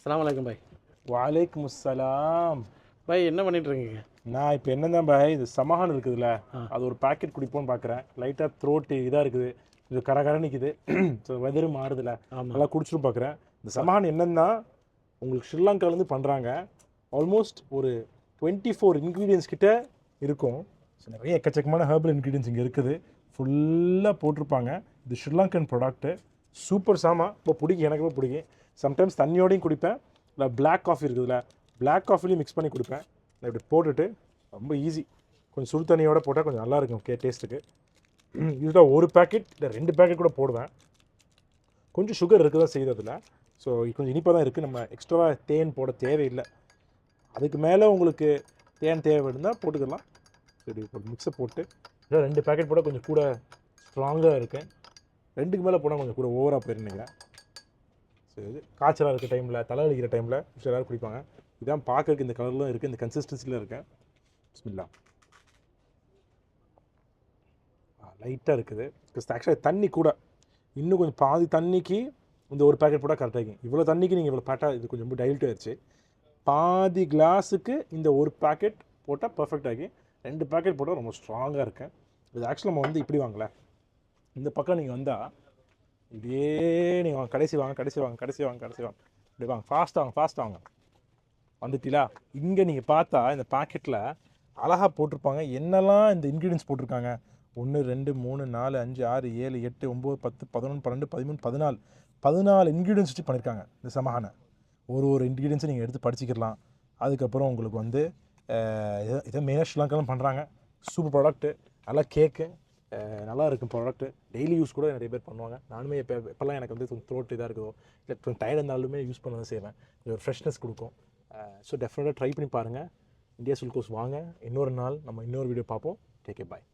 அஸ்ஸலாமு அலைக்கும் பாய். வலைக்கும் அஸ்ஸலாம். பாய் என்ன பண்ணிட்டு இருக்கீங்க? நான் இப்போ என்னதான் பாய், இது சமஹான் இருக்குதுல்ல, ஆ. அது ஒரு பாக்கெட் குடிப்போன்னு பார்க்குறேன். லைட்டாக த்ரோட்டு இதாக இருக்குது, இது கரகர நிற்குது. ஸோ வெதரும் மாறுதில்ல, ஆமாம். நல்லா குடிச்சிட்டு பார்க்குறேன். இந்த சமஹான் என்னன்னா உங்களுக்கு ஸ்ரீலங்காலேருந்து பண்ணுறாங்க. ஆல்மோஸ்ட் ஒரு 24 இன்க்ரீடியன்ஸ் கிட்ட இருக்கும். ஸோ நிறைய எக்கச்சக்கமான ஹெர்பல் இன்க்ரீடியன்ஸ் இங்கே இருக்குது, ஃபுல்லாக போட்டிருப்பாங்க. இது ஸ்ரீலங்கன் ப்ராடக்ட்டு, சூப்பர் சாமா. இப்போ பிடிக்கும், எனக்கு ரொம்ப பிடிக்கும். சம்டைம்ஸ் தண்ணியோடையும் குடிப்பேன், இல்லை பிளாக் காஃபி இருக்குதுல்ல, பிளாக் காஃபிலையும் மிக்ஸ் பண்ணி குடிப்பேன். நான் இப்படி போட்டுட்டு ரொம்ப ஈஸி, கொஞ்சம் சுடு தண்ணியோடு போட்டால் கொஞ்சம் நல்லா இருக்கும் டேஸ்ட்டுக்கு. இதுதான் ஒரு பேக்கெட் இல்லை 2 பேக்கெட் கூட போடுவேன். கொஞ்சம் சுகர் இருக்குது தான் செய்யுது அதில். ஸோ கொஞ்சம் இனிப்பாக தான் இருக்குது, நம்ம எக்ஸ்ட்ராவாக தேன் போட தேவையில்லை. அதுக்கு மேலே உங்களுக்கு தேன் தேவை இருந்தால் போட்டுக்கலாம். சரி, இப்போ மிக்ஸை போட்டு இல்லை 2 பேக்கெட் போட கொஞ்சம் கூட ஸ்ட்ராங்காக இருக்கேன். 2க்கு மேலே போனால் கொஞ்சம் கூட ஓவராக போயிருந்தீங்க. சரி, இது காய்ச்சலாக இருக்க டைமில், தலை அடிக்கிற டைமில் எல்லோரும் குடிப்பாங்க. இதான் பார்க்கறதுக்கு இந்த கலர்லாம் இருக்குது, இந்த கன்சிஸ்டன்சியில் இருக்கேன். பிஸ்மில்லா. லைட்டாக இருக்குது. ஆக்சுவலாக தண்ணி கூட இன்னும் கொஞ்சம் பாதி தண்ணிக்கு இந்த ஒரு பேக்கெட் போட்டால் கரெக்டாக இருக்கும். இவ்வளோ தண்ணிக்கு நீங்கள் இவ்வளோ பாட்டா இது கொஞ்சம் ரொம்ப டைல்ட் ஆயிடுச்சு. பாதி கிளாஸுக்கு இந்த ஒரு பேக்கெட் போட்டால் பர்ஃபெக்ட் ஆகி, 2 பேக்கெட் போட்டால் ரொம்ப ஸ்ட்ராங்காக இருக்கேன். இது ஆக்சுவலாக நம்ம வந்து இப்படி வாங்கலை, இந்த பக்கம் நீங்கள் வந்தால் இப்படியே நீங்கள் வாங்க, கடைசி வாங்க, இப்படி வாங்க, ஃபாஸ்ட்டாக வாங்க. வந்துட்டீங்களா? இங்கே நீங்கள் பார்த்தா இந்த பாக்கெட்டில் அழகாக போட்டிருப்பாங்க என்னெல்லாம் இந்த இன்க்ரீடியன்ஸ் போட்டிருக்காங்க. 1 2 3 4 5 6 7 8 9 10 11 12 13 14 இன்க்ரீடியன்ஸ் வச்சு பண்ணியிருக்காங்க இந்த சமஹானை. ஒரு இன்க்ரீடியன்ஸை நீங்கள் எடுத்து படிச்சுக்கலாம். அதுக்கப்புறம் உங்களுக்கு வந்து இதை மெயினாக ஸ்ரீலங்காலாம் பண்ணுறாங்க. சூப்பர் ப்ராடக்ட்டு, நல்லா கேக்கு, நல்லா இருக்கும் ப்ராடக்ட்டு. டெய்லி யூஸ் கூட நிறைய பேர் பண்ணுவாங்க. நானுமே எப்போல்லாம் எனக்கு வந்து த்ரோட் இதாக இருக்குதோ, இல்லை கொஞ்சம் டயர்ட் இருந்தாலுமே யூஸ் பண்ண தான் செய்வேன். இது ஒரு ஃப்ரெஷ்னஸ் கொடுக்கும். ஸோ டெஃபினட்டாக ட்ரை பண்ணி பாருங்கள். இந்தியா சில்கோஸ் வாங்க. இன்னொரு நாள் நம்ம இன்னொரு வீடியோ பார்ப்போம். டேக் கேர், பாய்.